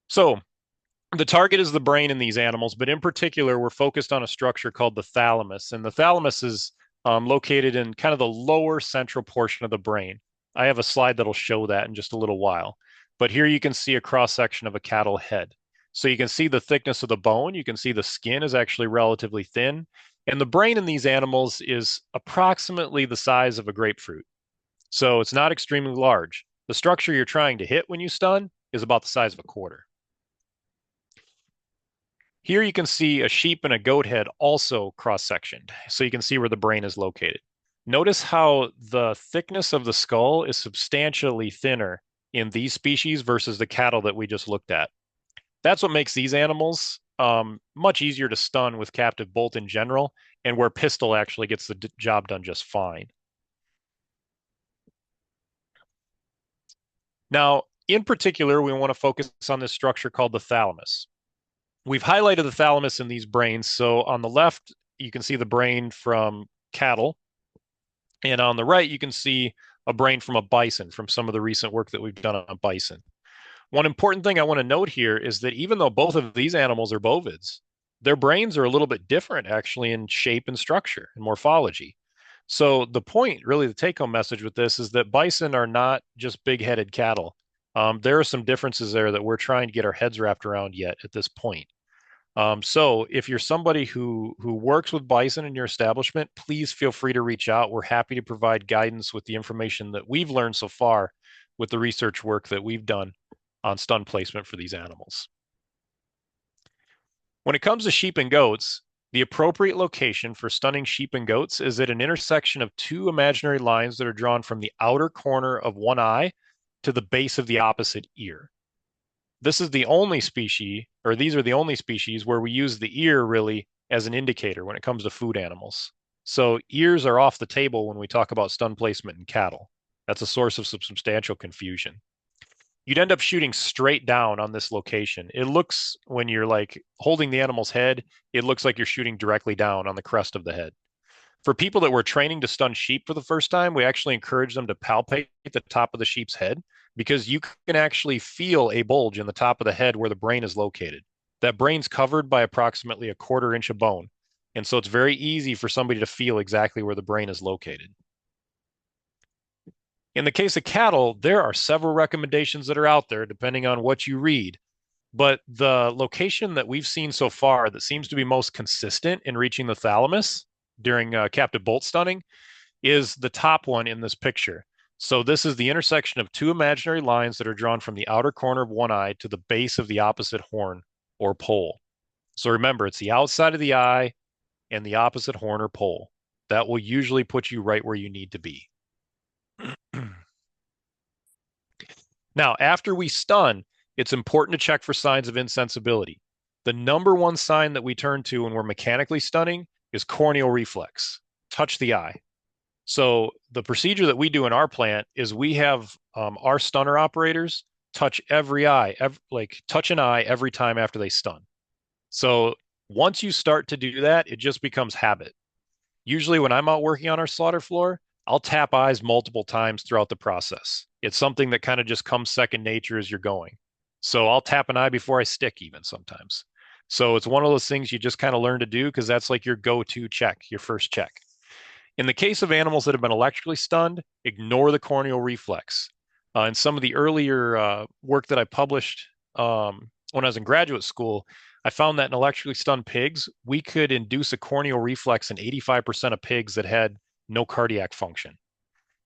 So the target is the brain in these animals, but in particular, we're focused on a structure called the thalamus. And the thalamus is located in kind of the lower central portion of the brain. I have a slide that'll show that in just a little while. But here you can see a cross section of a cattle head. So you can see the thickness of the bone. You can see the skin is actually relatively thin. And the brain in these animals is approximately the size of a grapefruit. So it's not extremely large. The structure you're trying to hit when you stun is about the size of a quarter. Here you can see a sheep and a goat head also cross-sectioned, so you can see where the brain is located. Notice how the thickness of the skull is substantially thinner in these species versus the cattle that we just looked at. That's what makes these animals much easier to stun with captive bolt in general, and where pistol actually gets the job done just fine. Now, in particular, we want to focus on this structure called the thalamus. We've highlighted the thalamus in these brains. So on the left, you can see the brain from cattle. And on the right, you can see a brain from a bison from some of the recent work that we've done on bison. One important thing I want to note here is that even though both of these animals are bovids, their brains are a little bit different actually in shape and structure and morphology. So the point, really, the take-home message with this is that bison are not just big-headed cattle. There are some differences there that we're trying to get our heads wrapped around yet at this point. So if you're somebody who works with bison in your establishment, please feel free to reach out. We're happy to provide guidance with the information that we've learned so far with the research work that we've done on stun placement for these animals. When it comes to sheep and goats, the appropriate location for stunning sheep and goats is at an intersection of two imaginary lines that are drawn from the outer corner of one eye to the base of the opposite ear. This is the only species, or these are the only species where we use the ear really as an indicator when it comes to food animals. So ears are off the table when we talk about stun placement in cattle. That's a source of some substantial confusion. You'd end up shooting straight down on this location. It looks, when you're like holding the animal's head, it looks like you're shooting directly down on the crest of the head. For people that were training to stun sheep for the first time, we actually encourage them to palpate the top of the sheep's head because you can actually feel a bulge in the top of the head where the brain is located. That brain's covered by approximately a quarter inch of bone. And so it's very easy for somebody to feel exactly where the brain is located. In the case of cattle, there are several recommendations that are out there depending on what you read. But the location that we've seen so far that seems to be most consistent in reaching the thalamus during captive bolt stunning is the top one in this picture. So this is the intersection of two imaginary lines that are drawn from the outer corner of one eye to the base of the opposite horn or pole. So remember, it's the outside of the eye and the opposite horn or pole. That will usually put you right where you need to be. Now, after we stun, it's important to check for signs of insensibility. The number one sign that we turn to when we're mechanically stunning is corneal reflex. Touch the eye. So the procedure that we do in our plant is we have our stunner operators touch every eye, touch an eye every time after they stun. So once you start to do that, it just becomes habit. Usually when I'm out working on our slaughter floor, I'll tap eyes multiple times throughout the process. It's something that kind of just comes second nature as you're going. So I'll tap an eye before I stick even sometimes. So it's one of those things you just kind of learn to do because that's like your go-to check, your first check. In the case of animals that have been electrically stunned, ignore the corneal reflex. In some of the earlier work that I published when I was in graduate school, I found that in electrically stunned pigs, we could induce a corneal reflex in 85% of pigs that had no cardiac function.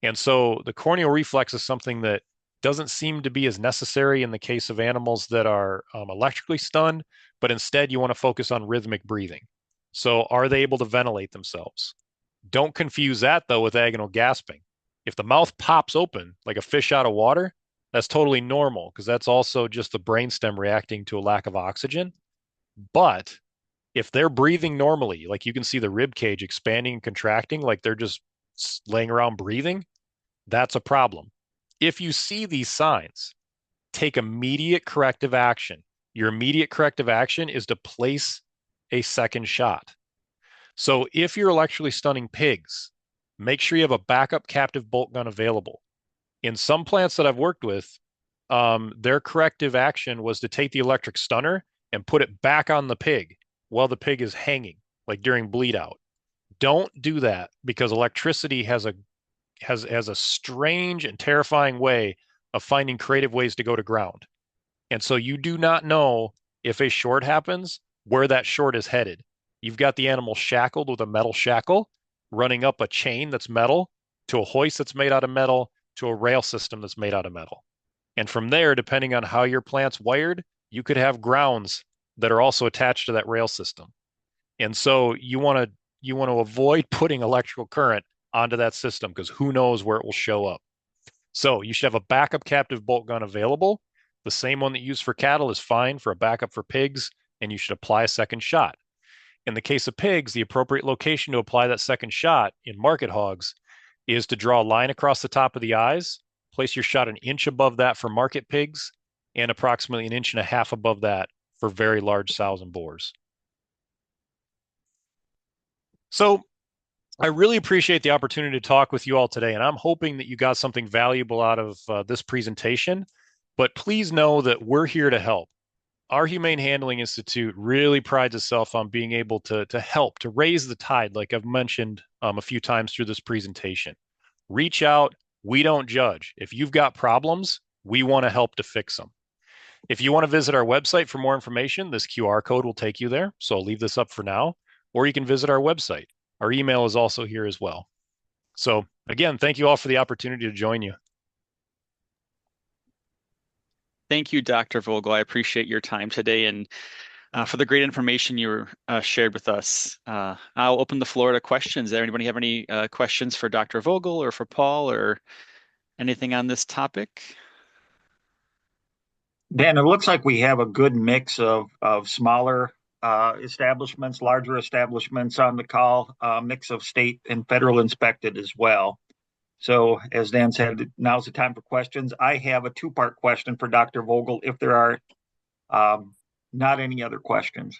And so the corneal reflex is something that doesn't seem to be as necessary in the case of animals that are electrically stunned, but instead you want to focus on rhythmic breathing. So are they able to ventilate themselves? Don't confuse that though with agonal gasping. If the mouth pops open like a fish out of water, that's totally normal because that's also just the brainstem reacting to a lack of oxygen. But if they're breathing normally, like you can see the rib cage expanding and contracting, like they're just laying around breathing, that's a problem. If you see these signs, take immediate corrective action. Your immediate corrective action is to place a second shot. So if you're electrically stunning pigs, make sure you have a backup captive bolt gun available. In some plants that I've worked with, their corrective action was to take the electric stunner and put it back on the pig while the pig is hanging, like during bleed out. Don't do that because electricity has a strange and terrifying way of finding creative ways to go to ground. And so you do not know if a short happens where that short is headed. You've got the animal shackled with a metal shackle, running up a chain that's metal to a hoist that's made out of metal to a rail system that's made out of metal. And from there, depending on how your plant's wired, you could have grounds that are also attached to that rail system. And so you want to avoid putting electrical current onto that system because who knows where it will show up. So you should have a backup captive bolt gun available. The same one that you use for cattle is fine for a backup for pigs, and you should apply a second shot. In the case of pigs, the appropriate location to apply that second shot in market hogs is to draw a line across the top of the eyes, place your shot an inch above that for market pigs, and approximately an inch and a half above that for very large sows and boars. So I really appreciate the opportunity to talk with you all today, and I'm hoping that you got something valuable out of this presentation. But please know that we're here to help. Our Humane Handling Institute really prides itself on being able to help, to raise the tide, like I've mentioned a few times through this presentation. Reach out. We don't judge. If you've got problems, we want to help to fix them. If you want to visit our website for more information, this QR code will take you there. So I'll leave this up for now, or you can visit our website. Our email is also here as well. So again, thank you all for the opportunity to join you. Thank you, Dr. Vogel. I appreciate your time today and for the great information you shared with us. I'll open the floor to questions. Does anybody have any questions for Dr. Vogel or for Paul or anything on this topic? Dan, it looks like we have a good mix of smaller establishments, larger establishments on the call, mix of state and federal inspected as well. So, as Dan said, now's the time for questions. I have a two-part question for Dr. Vogel if there are not any other questions.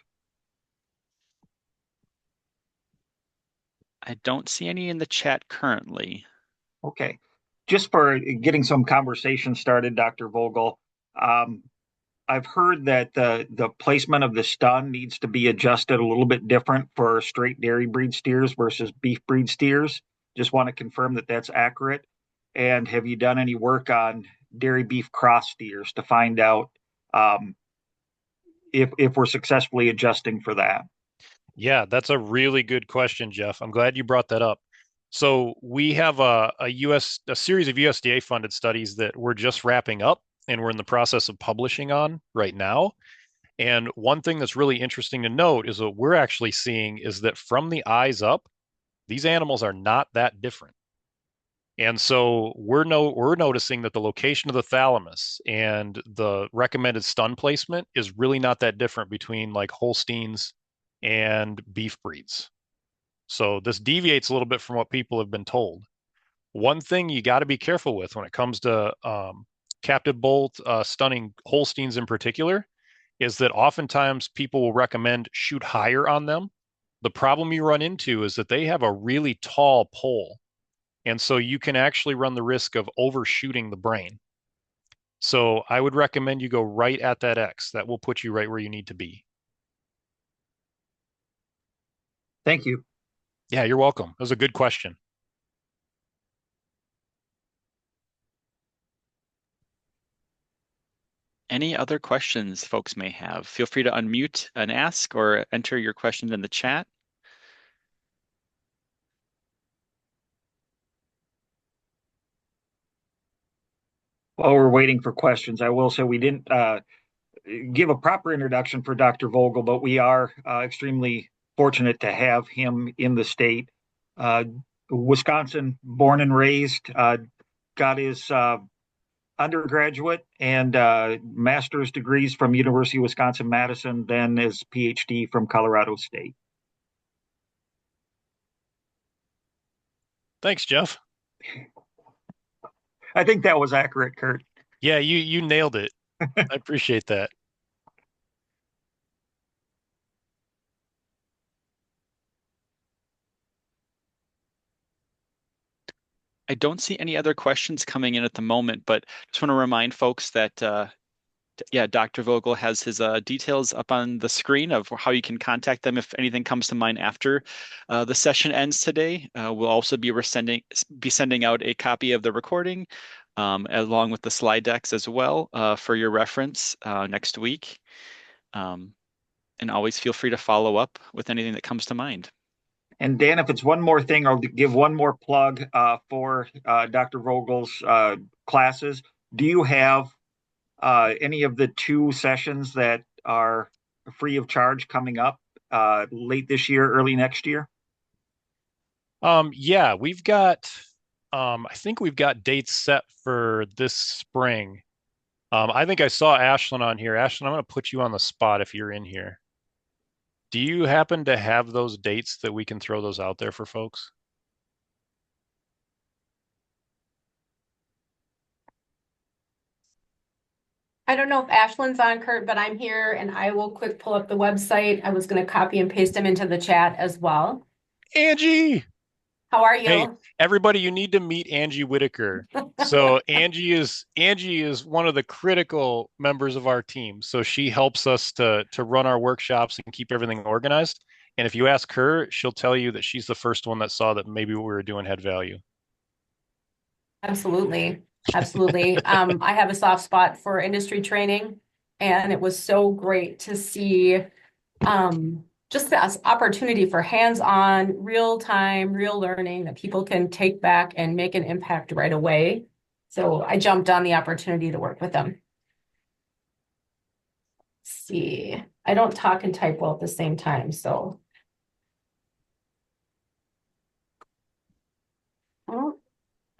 I don't see any in the chat currently. Okay. Just for getting some conversation started, Dr. Vogel, I've heard that the placement of the stun needs to be adjusted a little bit different for straight dairy breed steers versus beef breed steers. Just want to confirm that that's accurate. And have you done any work on dairy beef cross steers to find out if we're successfully adjusting for that? Yeah, that's a really good question, Jeff. I'm glad you brought that up. So we have a series of USDA funded studies that we're just wrapping up and we're in the process of publishing on right now. And one thing that's really interesting to note is what we're actually seeing is that from the eyes up, these animals are not that different. And so we're noticing that the location of the thalamus and the recommended stun placement is really not that different between like Holsteins and beef breeds. So this deviates a little bit from what people have been told. One thing you got to be careful with when it comes to captive bolt stunning Holsteins in particular is that oftentimes people will recommend shoot higher on them. The problem you run into is that they have a really tall pole. And so you can actually run the risk of overshooting the brain. So I would recommend you go right at that X. That will put you right where you need to be. Thank you. Yeah, you're welcome. That was a good question. Any other questions folks may have? Feel free to unmute and ask or enter your questions in the chat. While we're waiting for questions, I will say we didn't give a proper introduction for Dr. Vogel, but we are extremely fortunate to have him in the state. Wisconsin, born and raised, got his undergraduate and master's degrees from University of Wisconsin-Madison, then his PhD from Colorado State. Thanks, Jeff. I think that was accurate, Kurt. Yeah, you nailed it. I appreciate that. I don't see any other questions coming in at the moment, but just want to remind folks that yeah, Dr. Vogel has his details up on the screen of how you can contact them if anything comes to mind after the session ends today. We'll also be sending out a copy of the recording along with the slide decks as well for your reference next week. Um, and always feel free to follow up with anything that comes to mind. And Dan, if it's one more thing, I'll give one more plug for Dr. Vogel's classes. Do you have any of the 2 sessions that are free of charge coming up late this year, early next year? Yeah, we've got I think we've got dates set for this spring. I think I saw Ashlyn on here. Ashlyn, I'm going to put you on the spot if you're in here. Do you happen to have those dates that we can throw those out there for folks? I don't know if Ashlyn's on, Kurt, but I'm here and I will quick pull up the website. I was going to copy and paste them into the chat as well. Angie! How are Hey, you? everybody, you need to meet Angie Whitaker. So Angie is one of the critical members of our team. So she helps us to run our workshops and keep everything organized. And if you ask her, she'll tell you that she's the first one that saw that maybe what we were doing had value. Absolutely. Absolutely. I have a soft spot for industry training, and it was so great to see just this opportunity for hands-on, real-time, real learning that people can take back and make an impact right away. So I jumped on the opportunity to work with them. Let's see, I don't talk and type well at the same time, so. Oh,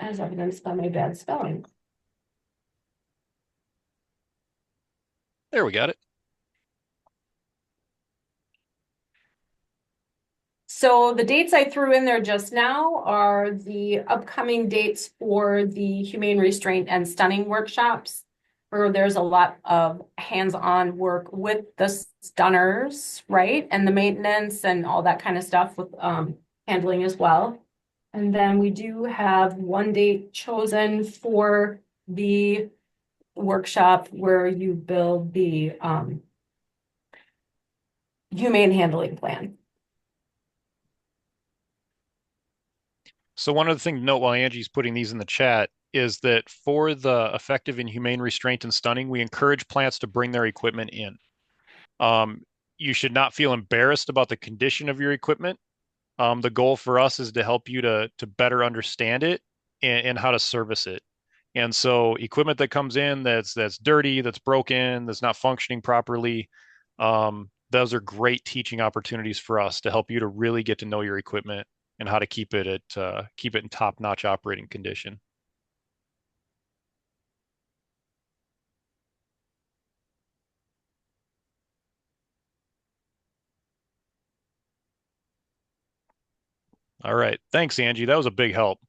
as evidenced by my bad spelling. There, we got it. So the dates I threw in there just now are the upcoming dates for the humane restraint and stunning workshops, where there's a lot of hands-on work with the stunners, right? And the maintenance and all that kind of stuff with handling as well. And then we do have one date chosen for the workshop where you build the humane handling plan. So one other thing to note while Angie's putting these in the chat is that for the effective and humane restraint and stunning, we encourage plants to bring their equipment in. You should not feel embarrassed about the condition of your equipment. The goal for us is to help you to better understand it and how to service it. And so equipment that comes in that's dirty, that's broken, that's not functioning properly, those are great teaching opportunities for us to help you to really get to know your equipment and how to keep it in top-notch operating condition. All right. Thanks, Angie. That was a big help.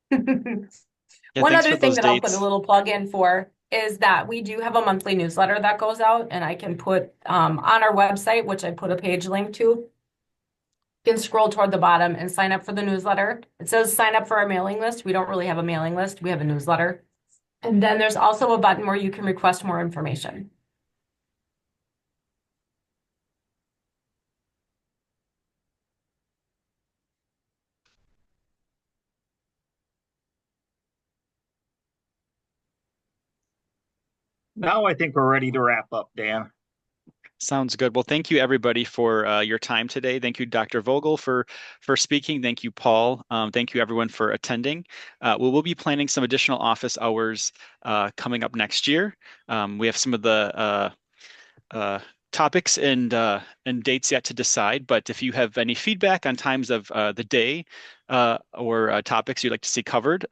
Yeah, One thanks other for thing those that I'll put a dates. little plug in for is that we do have a monthly newsletter that goes out, and I can put on our website, which I put a page link to. You can scroll toward the bottom and sign up for the newsletter. It says sign up for our mailing list. We don't really have a mailing list. We have a newsletter. And then there's also a button where you can request more information. Now I think we're ready to wrap up, Dan. Sounds good. Well, thank you everybody for your time today. Thank you, Dr. Vogel, for speaking. Thank you, Paul. Thank you everyone for attending. We will be planning some additional office hours coming up next year. We have some of the topics and dates yet to decide. But if you have any feedback on times of the day or topics you'd like to see covered,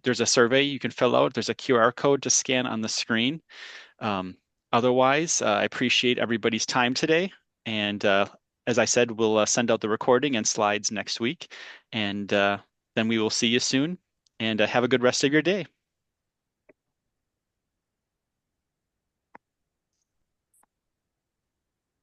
there's a survey you can fill out. There's a QR code to scan on the screen. Otherwise, I appreciate everybody's time today. And as I said, we'll send out the recording and slides next week. And then we will see you soon. And have a good rest of your day.